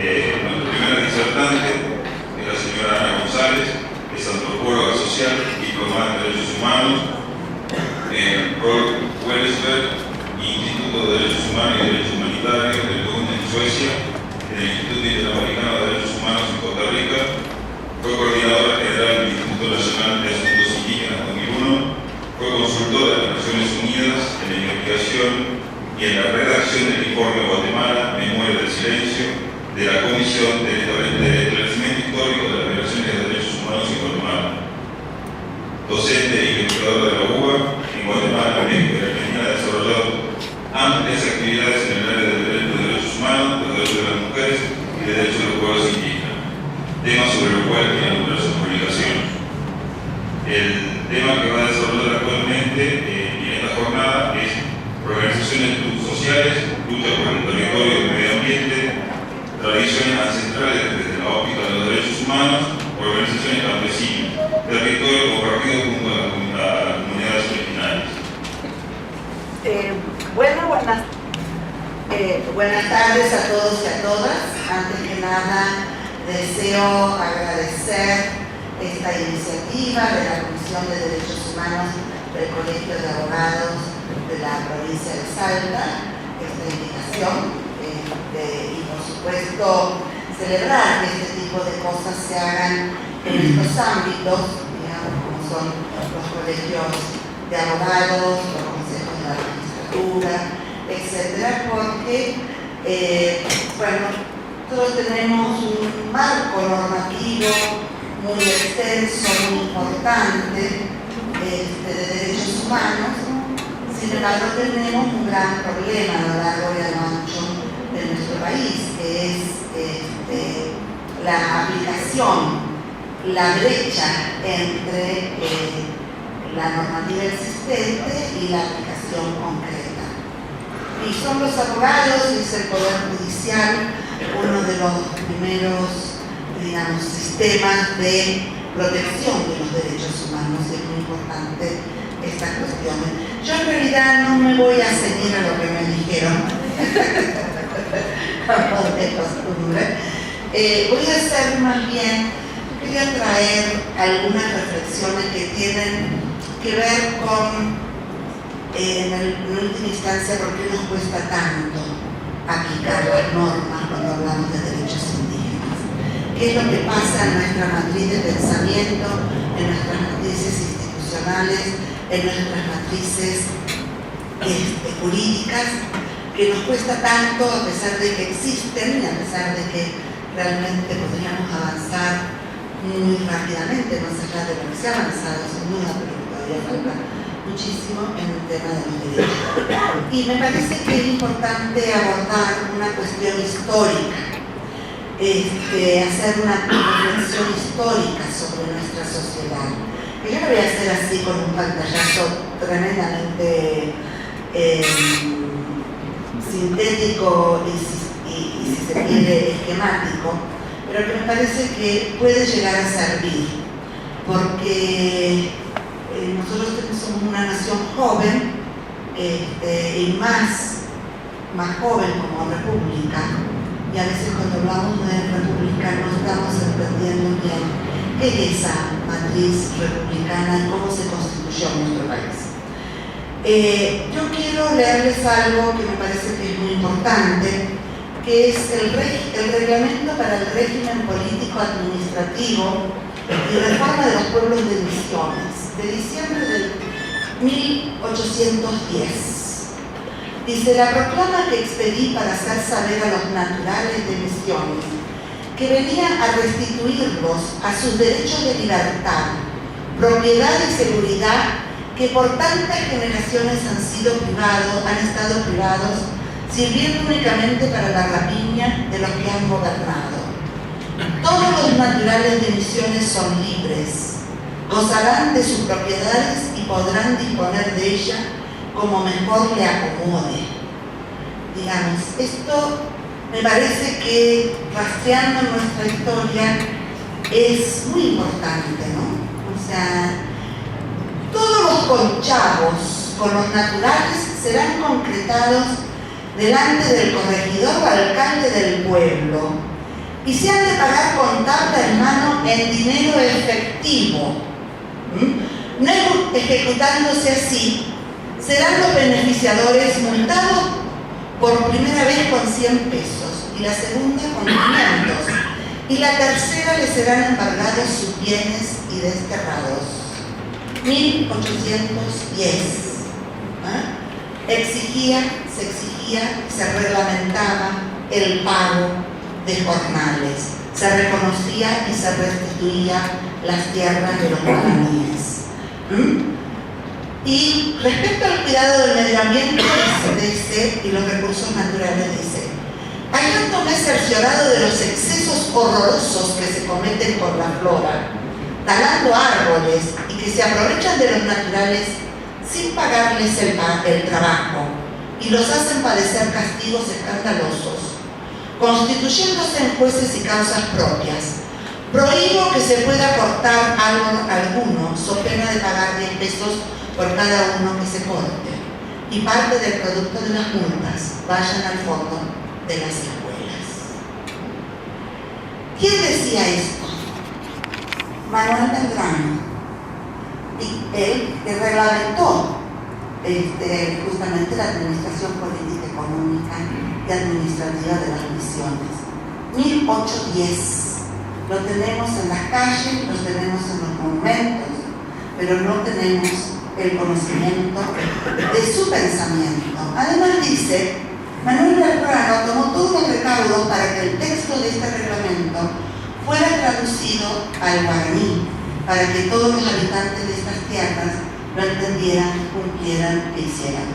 Nuestra primera disertante es la señora Ana González, es antropóloga social, diplomada en Derechos Humanos, en Rolf Wellesberg, Instituto de Derechos Humanos y Derechos Humanitarios del Lund en Suecia, en el Instituto Interamericano de Derechos Humanos en Costa Rica. Fue coordinadora general del Instituto Nacional de Asuntos Indígenas 2001, fue consultora de las Naciones Unidas en la investigación y en la redacción del informe Guatemala, Memoria del Silencio, de la Comisión de Esclarecimiento Histórico de las Violaciones de Derechos Humanos en Guatemala. Docente e investigadora de la UBA, en Guatemala, México y Argentina ha desarrollado amplias actividades en el área de derechos humanos, de los derechos de las mujeres y de derechos de los pueblos indígenas, temas sobre los cuales tiene numerosas publicaciones. El tema que va a desarrollar actualmente en esta jornada es organizaciones sociales, lucha por el territorio y el medio ambiente, tradiciones ancestrales desde la óptica de los derechos humanos, organizaciones campesinas, territorio compartido junto a las comunidades originarias. Buenas tardes a todos y a todas. Antes que nada, deseo agradecer esta iniciativa de la Comisión de Derechos Humanos del Colegio de Abogados de la provincia de Salta, esta invitación, y por supuesto celebrar que este tipo de cosas se hagan en estos ámbitos, digamos, como son los colegios de abogados, los consejos de la magistratura, etcétera, porque bueno, todos tenemos un marco normativo muy extenso, muy importante de derechos humanos. Sin embargo, tenemos un gran problema a lo largo y a lo ancho de nuestro país, que es la aplicación, la brecha entre la normativa existente y la aplicación concreta. Y son los abogados, y es el Poder Judicial, uno de los primeros, digamos, sistemas de protección de los derechos humanos. Es muy importante esta cuestión. Yo en realidad no me voy a ceñir a lo que me dijeron, como de costumbre. Voy a hacer más bien, quería traer algunas reflexiones que tienen que ver con, en última instancia, por qué nos cuesta tanto aplicar las normas cuando hablamos de derechos indígenas. ¿Qué es lo que pasa en nuestra matriz de pensamiento, en nuestras matrices institucionales, en nuestras matrices jurídicas, que nos cuesta tanto, a pesar de que existen y a pesar de que realmente podríamos avanzar muy rápidamente, más allá de lo que se ha avanzado sin duda, pero todavía falta muchísimo en el tema de los derechos. Y me parece que es importante abordar una cuestión histórica, hacer una reflexión histórica sobre nuestra sociedad. Yo lo voy a hacer así con un pantallazo tremendamente sintético y si se quiere esquemático, pero que me parece que puede llegar a servir, porque nosotros somos una nación joven y más joven como república, y a veces cuando hablamos de república no estamos entendiendo bien qué es esa matriz republicana y cómo se constituyó nuestro país. Yo quiero leerles algo que me parece que es muy importante, que es el reglamento para el régimen político administrativo y reforma de los pueblos de Misiones, de diciembre del 1810. Dice: la proclama que expedí para hacer saber a los naturales de Misiones que venía a restituirlos a sus derechos de libertad, propiedad y seguridad que por tantas generaciones han estado privados, sirviendo únicamente para la rapiña de los que han gobernado. Todos los naturales de Misiones son libres, gozarán de sus propiedades y podrán disponer de ella como mejor le acomode. Digamos, esto me parece que, rastreando nuestra historia, es muy importante, ¿no? O sea, todos los conchavos con los naturales serán concretados delante del corregidor o alcalde del pueblo, y se han de pagar con tabla en mano en dinero efectivo. No ejecutándose así, serán los beneficiadores multados por primera vez con 100 pesos y la segunda con 500, y la tercera les serán embargados sus bienes y desterrados. 1810. Se exigía y se reglamentaba el pago de jornales, se reconocía y se restituía las tierras de los guaraníes. Y respecto al cuidado del medio ambiente, dice, y los recursos naturales, dice: hallándome cerciorado de los excesos horrorosos que se cometen por la flora, talando árboles y que se aprovechan de los naturales sin pagarles el trabajo y los hacen padecer castigos escandalosos, constituyéndose en jueces y causas propias, prohíbo que se pueda cortar algo alguno, so pena de pagar 10 pesos por cada uno que se corte, y parte del producto de las multas vayan al fondo de las escuelas. ¿Quién decía esto? Manuel Belgrano. Y él reglamentó justamente la administración política, económica y administrativa de las misiones. 1810. Lo tenemos en las calles, lo tenemos en los monumentos, pero no tenemos el conocimiento de su pensamiento. Además dice, Manuel Belgrano tomó todos los recaudos para que el texto de este reglamento fuera traducido al guaraní, para que todos los habitantes de estas tierras lo entendieran, cumplieran e hicieran.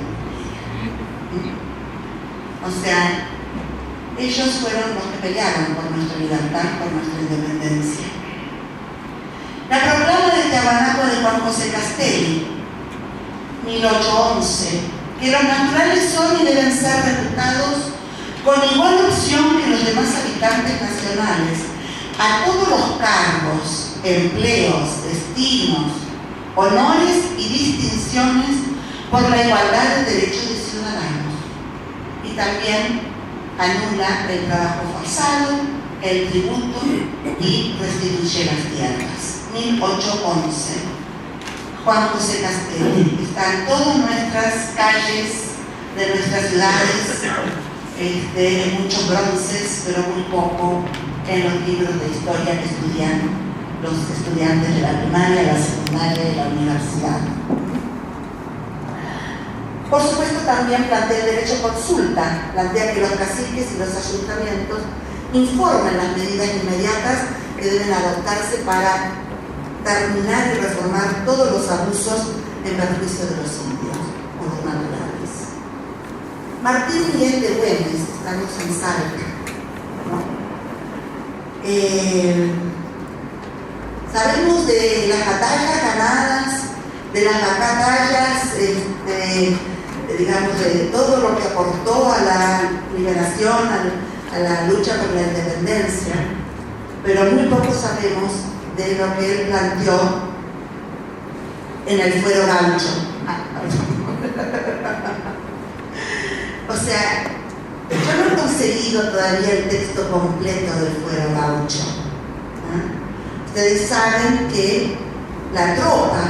O sea, ellos fueron los que pelearon por nuestra libertad, por nuestra independencia. La proclama de Tiahuanaco de Juan José Castelli, 1811, que los naturales son y deben ser reputados con igual opción que los demás habitantes nacionales a todos los cargos, empleos, destinos, honores y distinciones por la igualdad de derechos de ciudadanos. Y también anula el trabajo forzado, el tributo y restituye las tierras. 1811. Juan José Castelli. Está en todas nuestras calles de nuestras ciudades, muchos bronces, pero muy poco en los libros de historia que estudian los estudiantes de la primaria, la secundaria y la universidad. Por supuesto, también plantea el derecho a consulta, plantea que los caciques y los ayuntamientos informen las medidas inmediatas que deben adoptarse para terminar y reformar todos los abusos en perjuicio de los indios o los naturales. Martín Miguel de Güemes, estamos en Salta, ¿no? Sabemos de las batallas ganadas, de las batallas, digamos, de todo lo que aportó a la liberación, a la lucha por la independencia, pero muy poco sabemos de lo que él planteó en el Fuero Gaucho. O sea, yo no he conseguido todavía el texto completo del Fuero Gaucho. Ustedes saben que la tropa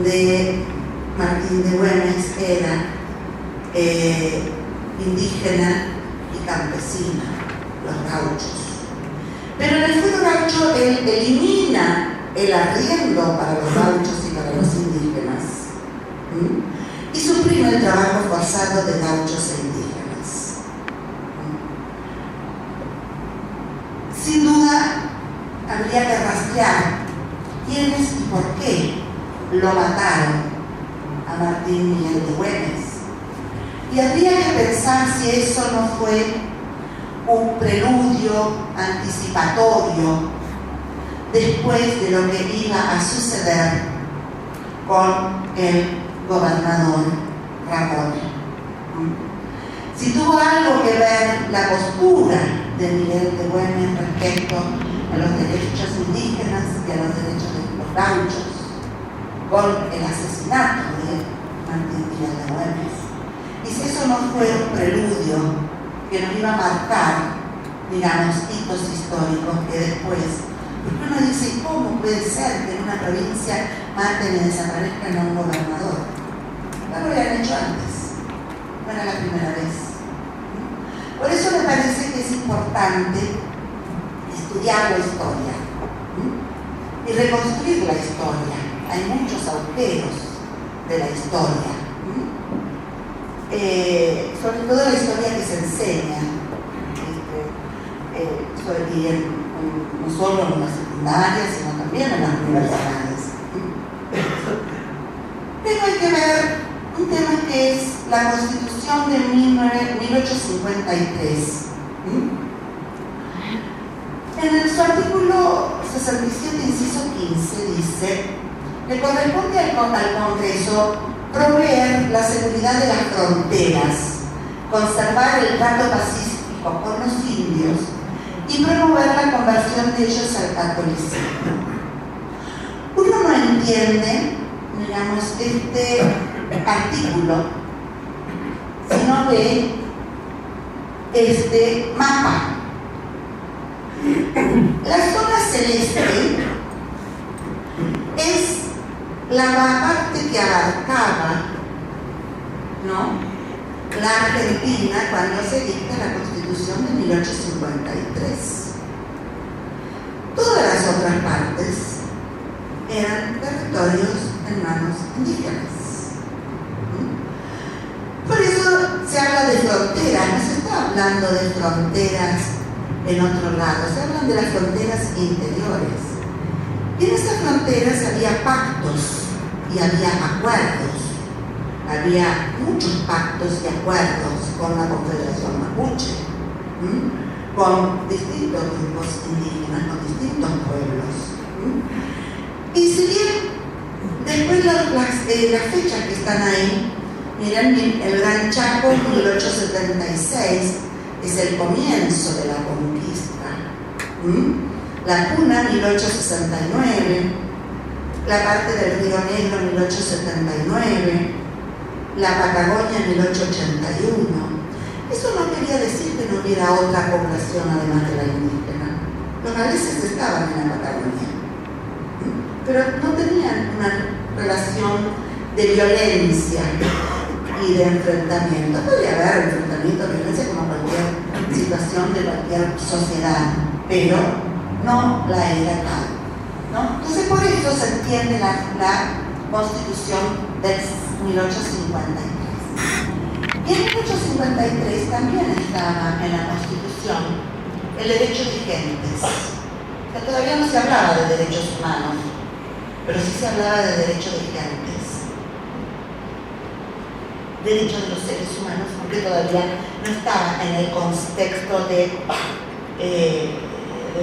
de Martín de Güemes era indígena y campesina, los gauchos. Pero en el Fuero Gaucho él elimina el arriendo para los gauchos y para los indígenas y suprime el trabajo forzado de gauchos e indígenas. Sin duda, habría que rastrear quiénes y por qué lo mataron a Martín Miguel de Güemes. Y habría que pensar si eso no fue un preludio anticipatorio después de lo que iba a suceder con el gobernador Ramón. Si tuvo algo que ver la postura de Miguel de Güemes respecto a los derechos indígenas y a los derechos de los gauchos con el asesinato de Martín Miguel de Güemes, y si eso no fue un preludio que nos iba a marcar digamos, hitos históricos que después, porque uno dice, ¿cómo puede ser que en una provincia maten y desaparezcan a un gobernador? No lo habían hecho antes, no era la primera vez. Por eso me parece que es importante estudiar la historia y reconstruir la historia. Hay muchos agujeros de la historia, sobre todo la historia que se enseña, no solo en las secundarias, sino también en las universidades. Pero hay que ver un tema que es la Constitución de 1853. En su artículo 67, inciso 15, dice: le corresponde al Congreso proveer la seguridad de las fronteras, conservar el trato pacífico con los indios y promover la conversión de ellos al catolicismo. Uno no entiende, digamos, este artículo si no ve este mapa. La zona celeste es la parte que abarcaba, ¿no?, la Argentina cuando se dicta la Constitución de 1853. Todas las otras partes eran territorios en manos indígenas. Por eso se habla de fronteras, no se está hablando de fronteras en otro lado, se hablan de las fronteras interiores. Y en estas fronteras había pactos y había acuerdos. Había muchos pactos y acuerdos con la Confederación Mapuche, con distintos grupos indígenas, con distintos pueblos. Y si bien después las fechas que están ahí, miren, el Gran Chaco 1876 es el comienzo de la conquista. La Puna 1869, la parte del Río Negro 1879, la Patagonia 1881. Eso no quería decir que no hubiera otra población además de la indígena. Los galeses estaban en la Patagonia, pero no tenían una relación de violencia y de enfrentamiento. Podría haber enfrentamiento, violencia como cualquier situación de cualquier sociedad, pero no la era tal, ¿no? Entonces por eso se entiende la Constitución del 1853. Y en 1853 también estaba en la Constitución el derecho de gentes. Que todavía no se hablaba de derechos humanos, pero sí se hablaba de derecho de gentes. Derecho de los seres humanos, porque todavía no estaba en el contexto de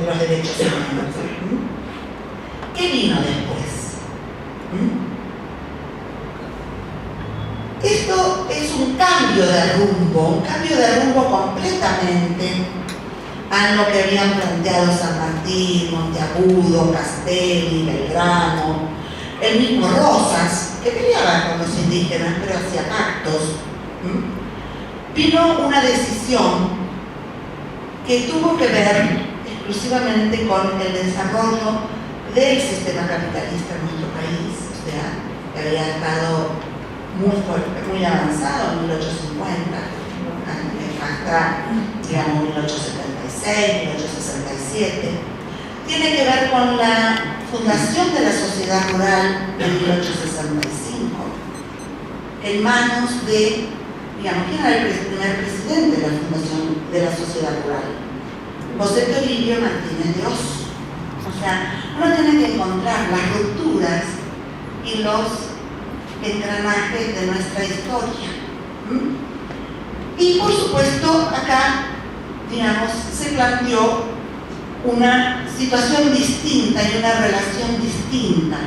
los derechos humanos. ¿Qué vino después? Esto es un cambio de rumbo completamente a lo que habían planteado San Martín, Monteagudo, Castelli, Belgrano, el mismo Rosas, que peleaba con los indígenas, pero hacía pactos. Vino una decisión que tuvo que ver exclusivamente con el desarrollo del sistema capitalista en nuestro país, o sea, que había estado muy avanzado en 1850, hasta, digamos, 1876, 1867. Tiene que ver con la fundación de la sociedad rural en 1865, en manos de, digamos, ¿quién era el primer presidente de la fundación de la sociedad rural? José Toribio Martínez de Oz. O sea, uno tiene que encontrar las rupturas y los engranajes de nuestra historia. Y por supuesto acá, digamos, se planteó una situación distinta y una relación distinta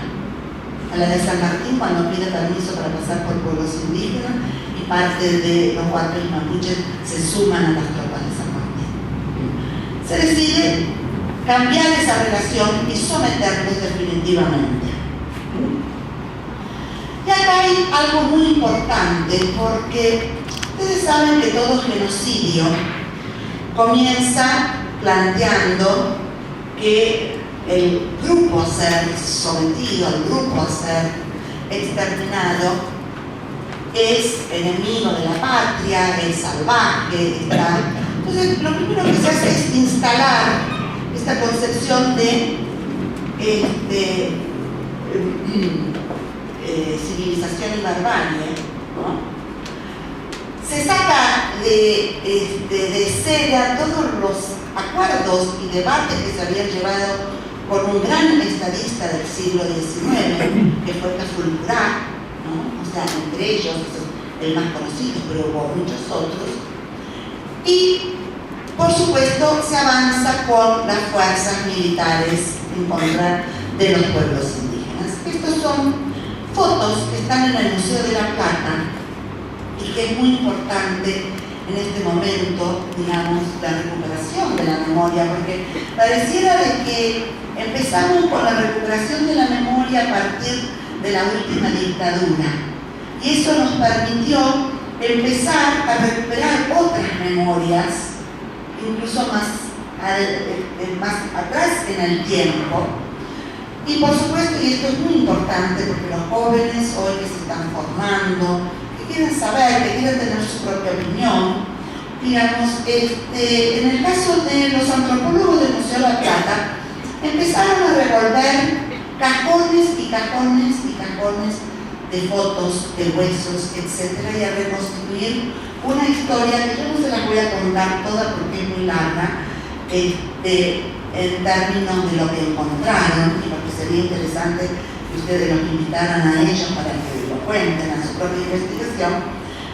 a la de San Martín cuando pide permiso para pasar por pueblos indígenas y parte de los guatres mapuches se suman a las tropas de San Martín. Se decide cambiar esa relación y someterlos definitivamente. Y acá hay algo muy importante, porque ustedes saben que todo genocidio comienza planteando que el grupo a ser sometido, el grupo a ser exterminado, es enemigo de la patria, es salvaje, está. Entonces, lo primero que se hace es instalar esta concepción de civilización y barbarie, ¿no? Se saca de escena todos los acuerdos y debates que se habían llevado por un gran estadista del siglo XIX, que fue Cazulburá, ¿no? O sea, entre ellos, el más conocido, pero hubo muchos otros. Y, por supuesto, se avanza con las fuerzas militares en contra de los pueblos indígenas. Estos son fotos que están en el Museo de La Plata y que es muy importante en este momento, digamos, la recuperación de la memoria, porque pareciera de que empezamos con la recuperación de la memoria a partir de la última dictadura, y eso nos permitió empezar a recuperar otras memorias, incluso más atrás en el tiempo. Y por supuesto, y esto es muy importante porque los jóvenes hoy que se están formando, que quieren saber, que quieren tener su propia opinión, digamos, en el caso de los antropólogos del Museo de La Plata, empezaron a revolver cajones y cajones y cajones de fotos, de huesos, etcétera, y a reconstituir una historia que yo no se la voy a contar toda porque es muy larga, en términos de lo que encontraron, y porque sería interesante que ustedes los invitaran a ellos para que lo cuenten a su propia investigación.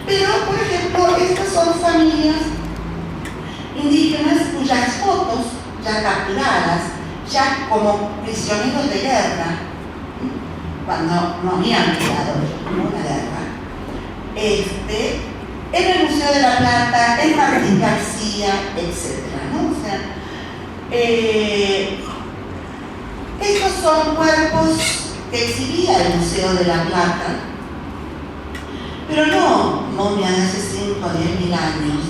Pero, por ejemplo, estas son familias indígenas cuyas fotos, ya capturadas, ya como prisioneros de guerra, cuando no habían quedado ninguna guerra, en el Museo de La Plata, en Martín García, etc., ¿no? O sea, estos son cuerpos que exhibía el Museo de La Plata, pero no momias de hace 5 o 10 mil años,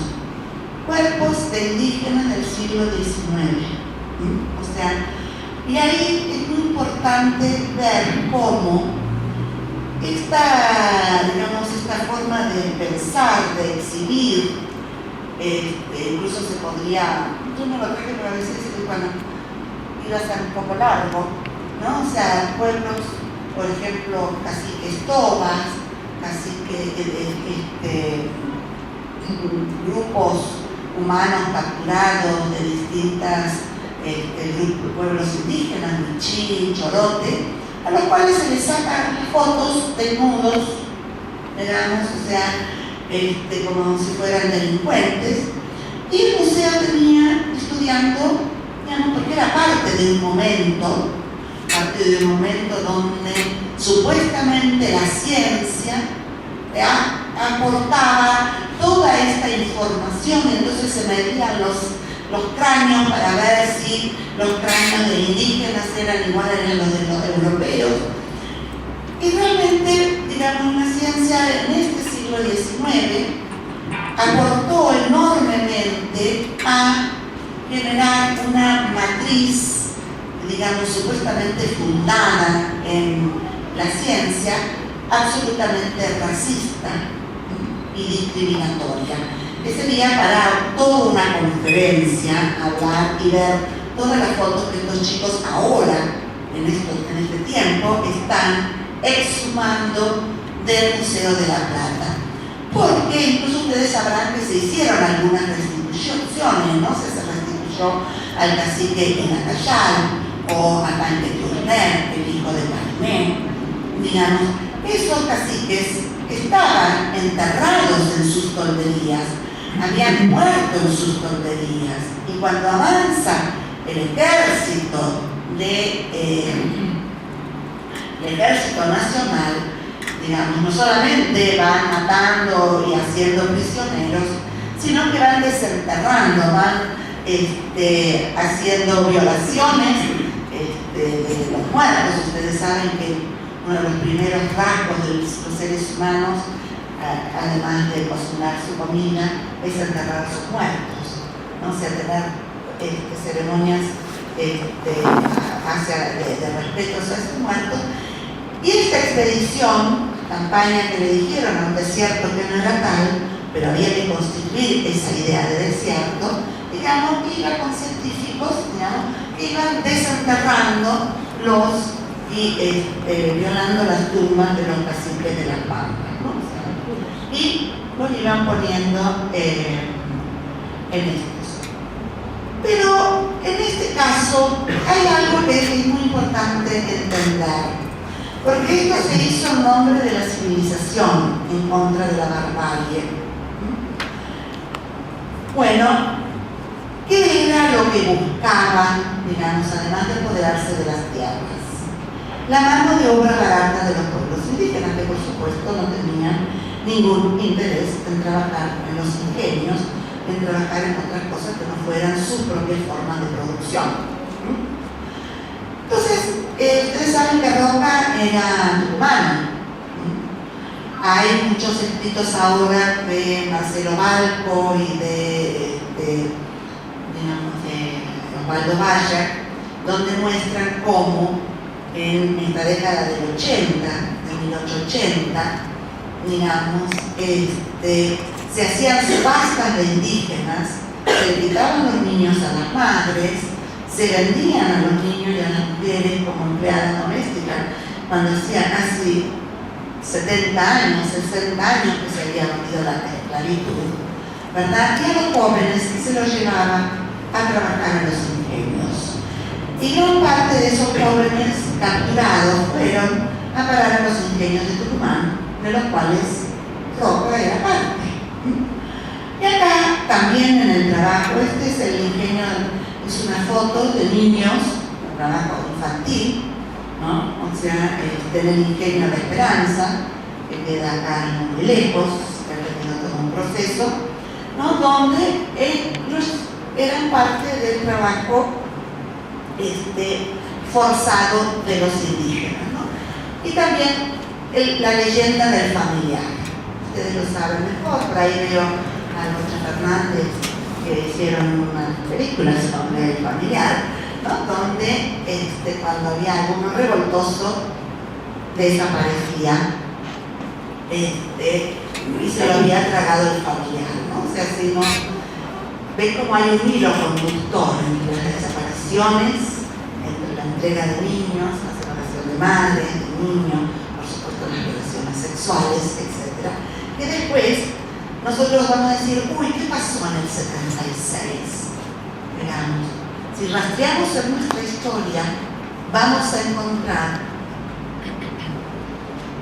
cuerpos de indígenas del siglo XIX. O sea, y ahí es muy importante ver cómo esta forma de pensar, de exhibir, incluso se podría, yo no lo traje, pero a veces bueno, iba a ser un poco largo, ¿no? O sea, pueblos, por ejemplo, caciques tobas, grupos humanos capturados de distintas pueblos indígenas, Michí, Chorote, a los cuales se les sacan fotos desnudos, digamos, o sea, como si fueran delincuentes, y el museo tenía estudiando, digamos, porque era parte de un momento donde supuestamente la ciencia aportaba toda esta información, entonces se medían los cráneos para ver si los cráneos de indígenas eran iguales a los de los europeos. Y realmente, digamos, la ciencia en este siglo XIX aportó enormemente a generar una matriz, digamos, supuestamente fundada en la ciencia, absolutamente racista y discriminatoria. Ese día para toda una conferencia, hablar y ver todas las fotos que estos chicos ahora, en este tiempo, están exhumando del Museo de La Plata. Porque incluso ustedes sabrán que se hicieron algunas restituciones, ¿no? Se restituyó al cacique Enacayal o a Panque Turner, el hijo de Paimé. Digamos, esos caciques estaban enterrados en sus tolderías, habían muerto en sus tolderías, y cuando avanza el ejército nacional, digamos, no solamente van matando y haciendo prisioneros, sino que van desenterrando, van haciendo violaciones de los muertos. Ustedes saben que uno de los primeros rasgos de los seres humanos, además de cocinar su comida, es enterrar sus muertos, ¿no? O sea, tener ceremonias de respeto a estos muertos. Y esta expedición, campaña que le dijeron a un desierto que no era tal, pero había que constituir esa idea de desierto, digamos, iba con científicos, digamos, que iban desenterrando y violando las tumbas de los caciques de las Pampas, ¿no? Y los iban poniendo en estos. Pero en este caso hay algo que es muy importante entender. Porque esto se hizo en nombre de la civilización, en contra de la barbarie. Bueno, ¿qué era lo que buscaban, digamos, además de apoderarse de las tierras? La mano de obra barata de los pueblos indígenas, que por supuesto no tenían ningún interés en trabajar en los ingenios, en trabajar en otras cosas que no fueran sus propias formas de producción. Entonces, ustedes saben que Roca era tucumana. Hay muchos escritos ahora de Marcelo Balco y de Osvaldo Bayer, donde muestran cómo en esta década del 80, de 1880, digamos, se hacían subastas de indígenas, se quitaban los niños a las madres, se vendían a los niños y a las mujeres como empleadas domésticas cuando hacía casi 70 años, 60 años que se había abolido la esclavitud, ¿verdad? Y a los jóvenes se los llevaban a trabajar en los ingenios. Y gran parte de esos jóvenes capturados fueron a parar a los ingenios de Tucumán, de los cuales Roca era parte. Y acá también en el trabajo, este es el ingenio, es una foto de niños, un trabajo infantil, ¿no? O sea, en el ingenio de Esperanza, que queda acá muy lejos, que ha tenido todo un proceso, ¿no? Donde ellos eran parte del trabajo forzado de los indígenas, ¿no? Y también la leyenda del familiar. Ustedes lo saben mejor, por ahí veo a Rocha Fernández que hicieron unas películas sobre el familiar, ¿no? Donde cuando había alguno revoltoso desaparecía y se lo había tragado el familiar, ¿no? O sea, si no, ven como hay un hilo conductor entre las desapariciones, entre la entrega de niños, la separación de madres, de niños, por supuesto las relaciones sexuales, etc. Que después nosotros vamos a decir, uy, ¿qué pasó en el 76? Digamos, si rastreamos en nuestra historia, vamos a encontrar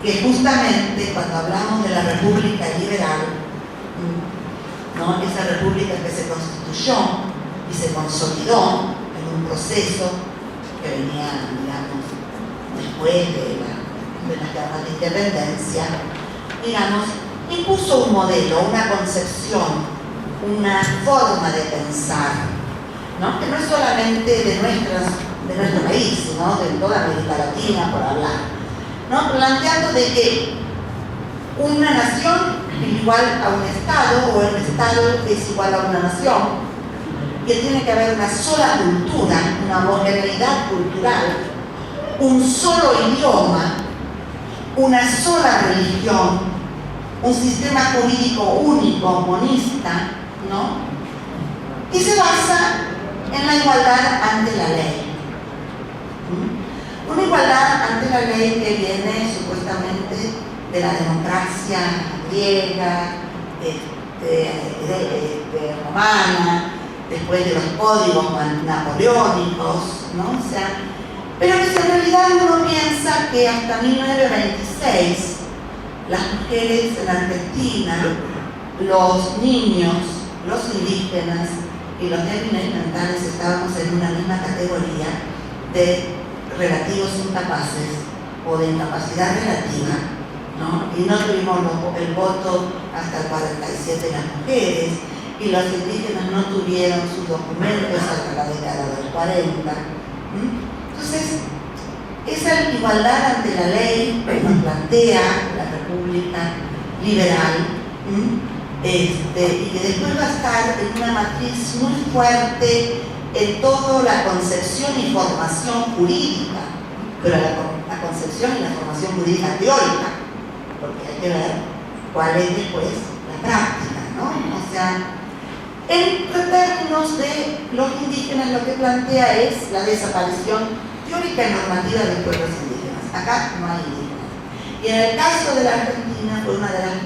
que justamente cuando hablamos de la República Liberal, ¿no? Esa república que se constituyó y se consolidó en un proceso que venía, digamos, después de la guerra de independencia, digamos, impuso un modelo, una concepción, una forma de pensar, ¿no? Que no es solamente de nuestro país, sino de toda América Latina, por hablar, ¿no? Planteando de que una nación es igual a un Estado, o el Estado es igual a una nación, que tiene que haber una sola cultura, una homogeneidad cultural, un solo idioma, una sola religión, un sistema jurídico único, monista, ¿no? Y se basa en la igualdad ante la ley. Una igualdad ante la ley que viene supuestamente de la democracia griega, romana, después de los códigos napoleónicos, ¿no? O sea, pero que si en realidad uno piensa que hasta 1926 las mujeres en Argentina, los niños, los indígenas y los débiles mentales estábamos en una misma categoría de relativos incapaces o de incapacidad relativa, ¿no? Y no tuvimos el voto hasta el 47 las mujeres, y los indígenas no tuvieron sus documentos hasta la década del 40. Entonces, esa igualdad ante la ley que nos plantea la República Liberal, y que después va a estar en una matriz muy fuerte en toda la concepción y formación jurídica, pero la concepción y la formación jurídica teórica, porque hay que ver cuál es después la práctica, ¿no? O sea, en términos de los indígenas, lo que plantea es la desaparición teórica y normativa de los pueblos indígenas. Acá no hay indígenas. Y en el caso de la Argentina fue uno de los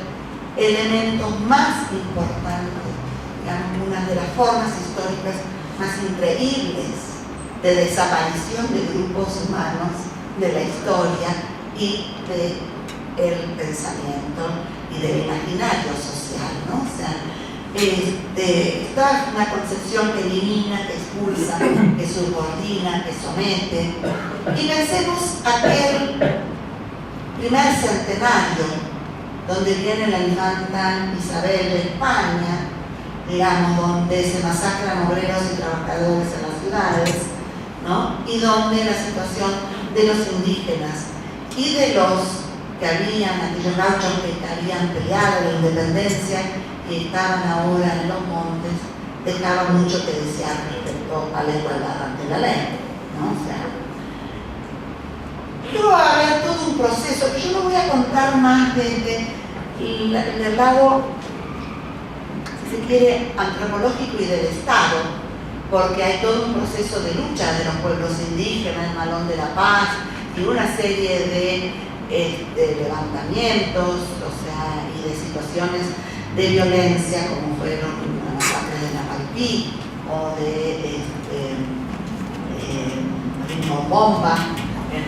elementos más importantes, digamos, una de las formas históricas más increíbles de desaparición de grupos humanos de la historia y del pensamiento y del imaginario social, ¿no? O sea, está una concepción que elimina, que expulsa, que subordina, que somete. Y pensemos aquel primer centenario donde viene la infanta Isabel de España, digamos, donde se masacran obreros y trabajadores en las ciudades, ¿no? Y donde la situación de los indígenas y de los que habían, aquellos gauchos que habían peleado la independencia y estaban ahora en los montes, dejaba mucho que desear respecto a la igualdad ante la ley, ¿no? O sea, va a haber todo un proceso, yo no voy a contar más desde el lado, si se quiere, antropológico y del Estado, porque hay todo un proceso de lucha de los pueblos indígenas, el Malón de la Paz, y una serie de levantamientos, o sea, y de situaciones de violencia, como fueron la masacre de Napalpí, o de Bomba, en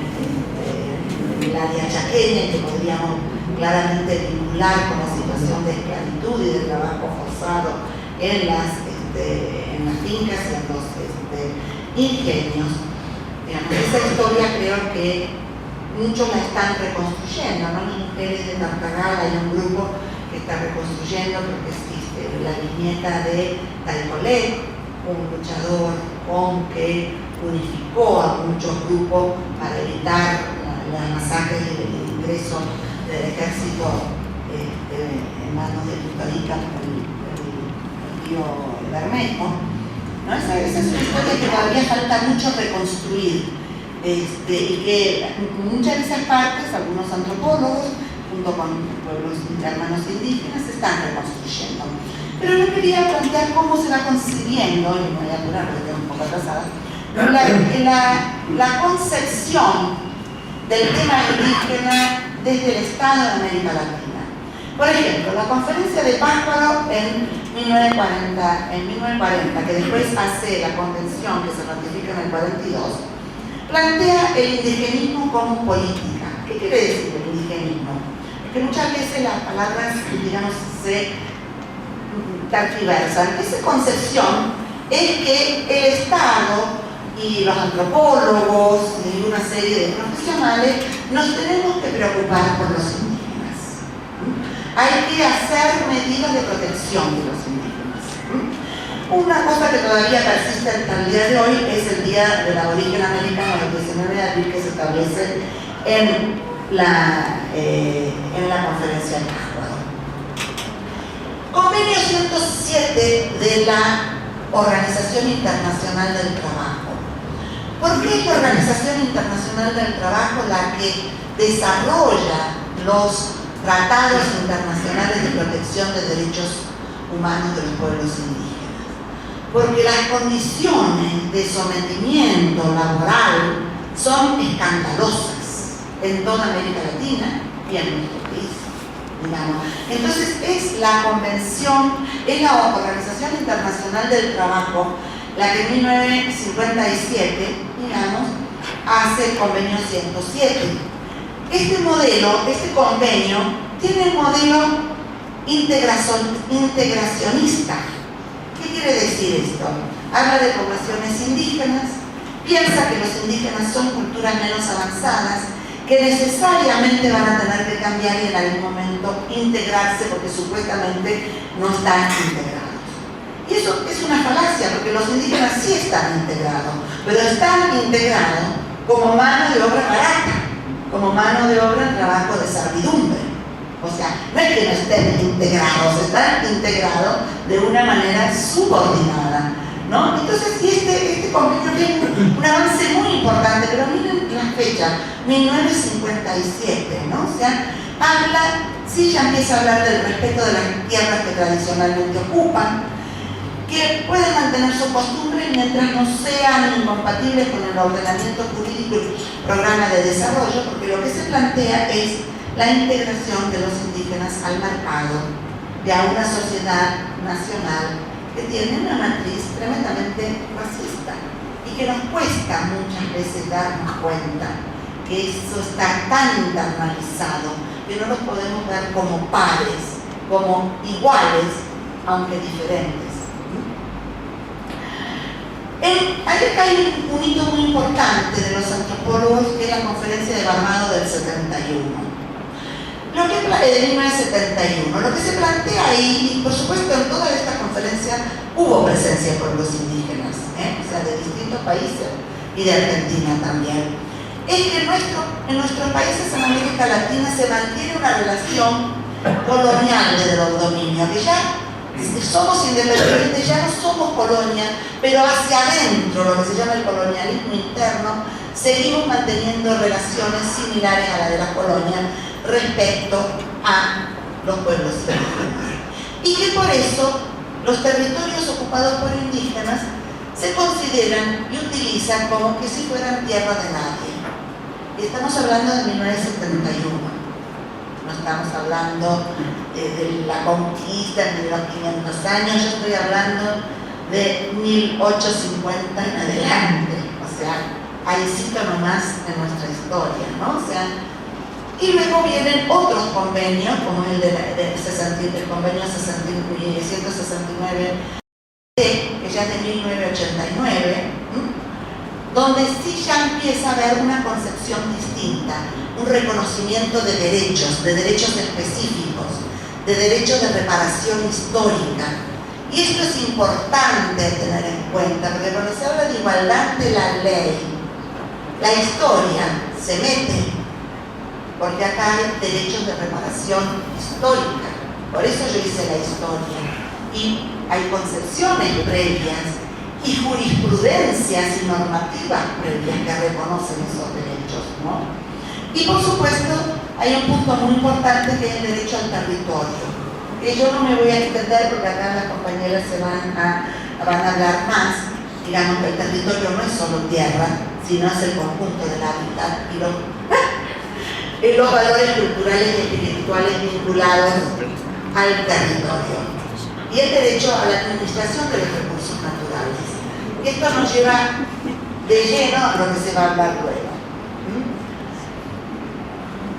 el área chaqueña, que podríamos claramente vincular con la situación de esclavitud y de trabajo forzado en las fincas y en los ingenios. Digamos, esa historia creo que muchos la están reconstruyendo, ¿no? Las mujeres de Tartagal, hay un grupo que está reconstruyendo, porque existe la viñeta de Taicolé, un luchador que unificó a muchos grupos para evitar la masacre y el ingreso del ejército en manos de Victorica, el río Bermejo, ¿no? Esa es una historia que todavía falta mucho reconstruir, y que muchas de esas partes, algunos antropólogos, junto con pueblos hermanos indígenas, están reconstruyendo. Pero yo quería plantear cómo se va concibiendo, y me voy a apurar porque estoy un poco atrasada, la concepción del tema indígena desde el Estado de América Latina. Por ejemplo, la conferencia de Pátzcuaro en 1940, que después hace la convención que se ratifica en el 42, plantea el indigenismo como política. ¿Qué quiere decir el indigenismo? Porque muchas veces las palabras, digamos, se tergiversan. Esa concepción es que el Estado y los antropólogos y una serie de profesionales nos tenemos que preocupar por los indígenas. Hay que hacer medidas de protección de los indígenas. Una cosa que todavía persiste hasta el día de hoy es el Día del Aborigen Americano, el 19 de abril, que se establece en la conferencia de Pátzcuaro. Convenio 107 de la Organización Internacional del Trabajo. ¿Por qué es la Organización Internacional del Trabajo la que desarrolla los tratados internacionales de protección de derechos humanos de los pueblos indígenas? Porque las condiciones de sometimiento laboral son escandalosas en toda América Latina y en nuestro país, digamos. Entonces es la convención, es la Organización Internacional del Trabajo la que en 1957, digamos, hace el convenio 107. Este modelo, este convenio, tiene el modelo integracionista. ¿Qué quiere decir esto? Habla de poblaciones indígenas, piensa que los indígenas son culturas menos avanzadas, que necesariamente van a tener que cambiar y en algún momento integrarse porque supuestamente no están integrados. Y eso es una falacia, porque los indígenas sí están integrados, pero están integrados como mano de obra barata, como mano de obra en trabajo de servidumbre. O sea, no es que no estén integrados, están integrados de una manera subordinada. ¿no? Entonces, este convenio tiene un avance muy importante, pero miren la fecha, 1957, ¿no? O sea, sí ya empieza a hablar del respeto de las tierras que tradicionalmente ocupan, que pueden mantener su costumbre mientras no sean incompatibles con el ordenamiento jurídico y programa de desarrollo, porque lo que se plantea es la integración de los indígenas al mercado de una sociedad nacional que tiene una matriz tremendamente racista y que nos cuesta muchas veces darnos cuenta que eso está tan internalizado que no los podemos ver como pares, como iguales, aunque diferentes. Hay un hito muy importante de los antropólogos, que es la conferencia de Barbados del 71. De 1971. Lo que se plantea ahí, y por supuesto en toda esta conferencia hubo presencia de pueblos indígenas, o sea, de distintos países y de Argentina también, es que en nuestros países en América Latina se mantiene una relación colonial desde los dominios, que ya somos independientes, ya no somos colonia, pero hacia adentro, lo que se llama el colonialismo interno, seguimos manteniendo relaciones similares a las de la colonia respecto a los pueblos indígenas. Y que por eso los territorios ocupados por indígenas se consideran y utilizan como que si fueran tierra de nadie. Y estamos hablando de 1971. No estamos hablando de la conquista ni de los 500 años, yo estoy hablando de 1850 en adelante. O sea, ahí cito nomás en nuestra historia, ¿no? O sea, y luego vienen otros convenios, como el del convenio 169, que ya es de 1989, donde sí ya empieza a haber una concepción distinta, un reconocimiento de derechos específicos, de derechos de reparación histórica. Y esto es importante tener en cuenta, porque cuando se habla de igualdad de la ley, la historia se mete, porque acá hay derechos de reparación histórica. Por eso yo hice la historia. Y hay concepciones previas y jurisprudencias y normativas previas que reconocen esos derechos, ¿no? Y por supuesto, hay un punto muy importante que es el derecho al territorio, que yo no me voy a extender porque acá las compañeras van a hablar más. Digamos que el territorio no es solo tierra, sino es el conjunto del hábitat y los valores culturales y espirituales vinculados al territorio. Y el derecho a la administración de los recursos naturales. Y esto nos lleva de lleno a lo que se va a hablar luego.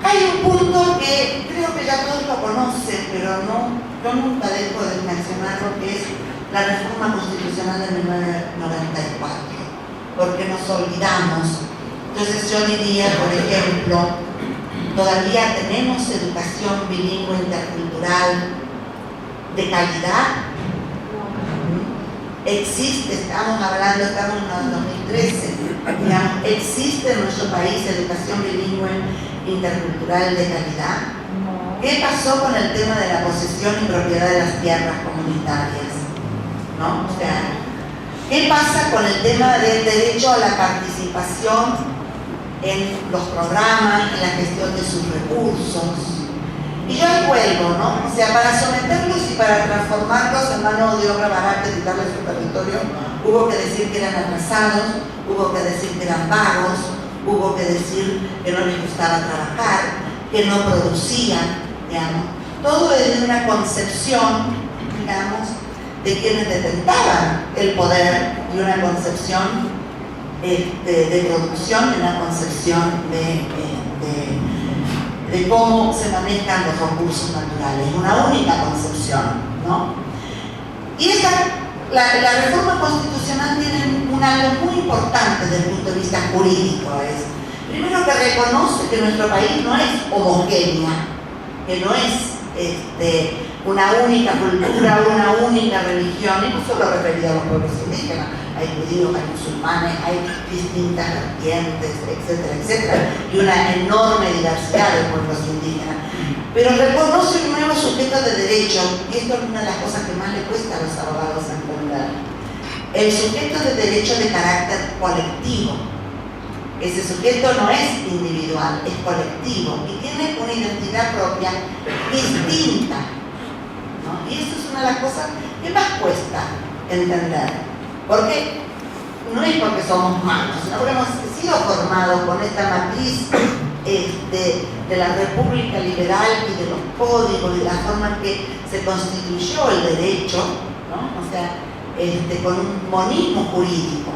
Hay un punto que creo que ya todos lo conocen, pero yo nunca dejo de mencionarlo, que es la reforma constitucional de 1994, porque nos olvidamos. Entonces yo diría, por ejemplo, todavía tenemos educación bilingüe intercultural de calidad. Existe, estamos en 2013, digamos, existe en nuestro país educación bilingüe intercultural de calidad. ¿Qué pasó con el tema de la posesión y propiedad de las tierras comunitarias? ¿No? O sea, ¿qué pasa con el tema del derecho a la participación en los programas, en la gestión de sus recursos? Y yo ahí vuelvo, ¿no? O sea, para someterlos y para transformarlos en mano de obra barata y quitarles su territorio, hubo que decir que eran atrasados, hubo que decir que eran vagos, hubo que decir que no les gustaba trabajar, que no producían, digamos. Todo desde una concepción, digamos, de quienes detentaban el poder y una concepción de producción y una concepción de cómo se manejan los recursos naturales, una única concepción, ¿no? Y la reforma constitucional tiene algo muy importante desde el punto de vista jurídico. Primero, que reconoce que nuestro país no es homogénea, que no es una única cultura, una única religión, y no solo referida a los pueblos indígenas, hay judíos, hay musulmanes, hay distintas vertientes, etcétera, etcétera, y una enorme diversidad de pueblos indígenas. Pero reconoce un nuevo sujeto de derecho, y esto es una de las cosas que más le cuesta a los abogados entender. el sujeto de derecho de carácter colectivo. Ese sujeto no es individual, es colectivo y tiene una identidad propia distinta, ¿no? Y eso es una de las cosas que más cuesta entender, porque no es porque somos malos, sino porque hemos sido formados con esta matriz de la República Liberal y de los códigos y de la forma en que se constituyó el derecho, ¿no? O sea, con un monismo jurídico.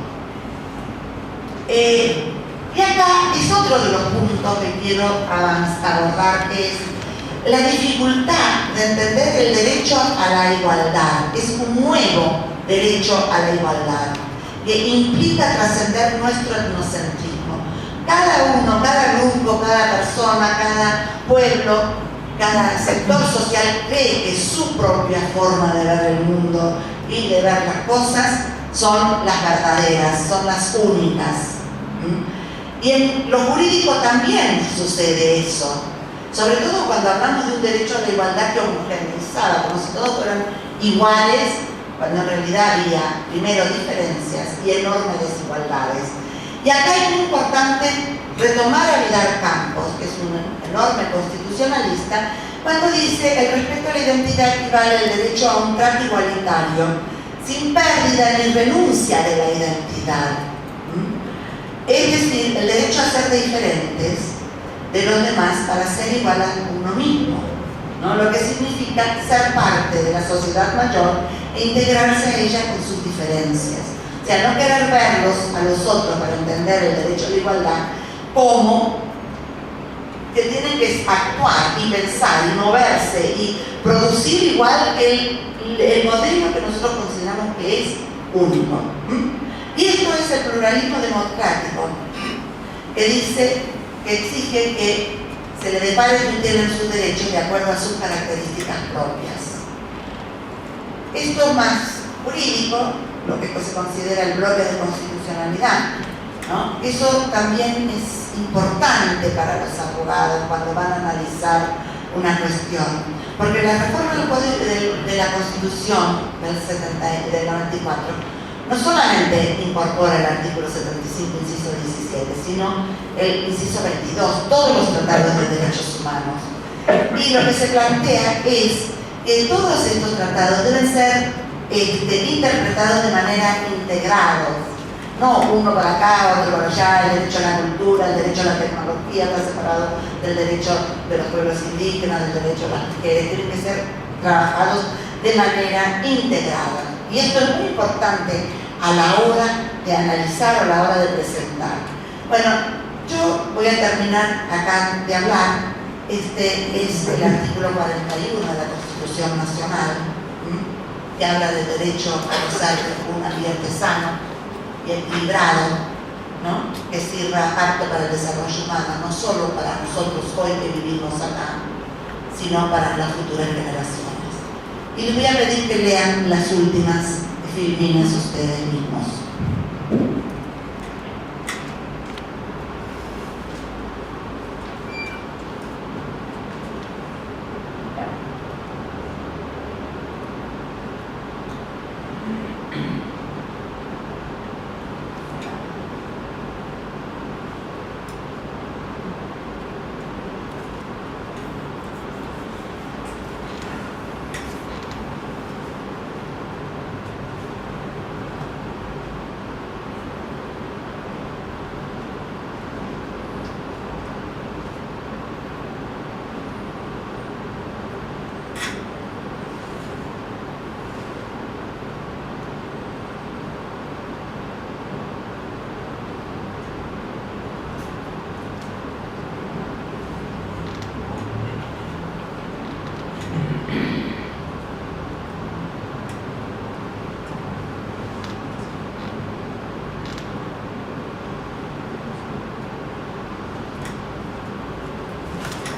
Y acá es otro de los puntos que quiero abordar, que es la dificultad de entender el derecho a la igualdad. Es un nuevo derecho a la igualdad que implica trascender nuestro etnocentrismo. Cada uno, cada grupo, cada persona, cada pueblo, cada sector social cree que su propia forma de ver el mundo y de ver las cosas son las verdaderas, son las únicas. Y en lo jurídico también sucede eso, sobre todo cuando hablamos de un derecho a la igualdad que homogeneizada, como si todos fueran iguales, cuando en realidad había primero diferencias y enormes desigualdades. Y acá es muy importante retomar a Vidal Campos, que es un enorme constitucionalista, cuando dice: el respeto a la identidad equivale al derecho a un trato igualitario, sin pérdida ni renuncia de la identidad. Es decir, el derecho a ser diferentes de los demás para ser igual a uno mismo, ¿no? Lo que significa ser parte de la sociedad mayor e integrarse a ella con sus diferencias. O sea, no querer verlos a los otros para entender el derecho a la igualdad como que tienen que actuar y pensar y moverse y producir igual el modelo que nosotros consideramos que es único. Y esto es el pluralismo democrático, que dice, que exige que se le depare y tienen sus derechos de acuerdo a sus características propias. Esto es más jurídico, lo que se considera el bloque de constitucionalidad, ¿no? Eso también es importante para los abogados cuando van a analizar una cuestión, porque la reforma de la Constitución del 94 no solamente incorpora el artículo 75, inciso 17, sino el inciso 22, todos los tratados de derechos humanos. Y lo que se plantea es que todos estos tratados deben ser interpretados de manera integrados, no uno para acá, otro para allá, el derecho a la cultura, el derecho a la tecnología está separado del derecho de los pueblos indígenas, del derecho a las mujeres, tienen que ser trabajados de manera integrada. Y esto es muy importante a la hora de analizar o a la hora de presentar. Bueno, yo voy a terminar acá de hablar. Este es el artículo 41 de la Constitución Nacional, que habla del derecho a gozar de un ambiente sano y equilibrado, ¿no? Que sirva apto para el desarrollo humano, no solo para nosotros hoy que vivimos acá, sino para las futuras generaciones. Y les voy a pedir que lean las últimas filmines ustedes mismos.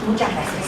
Muchas gracias.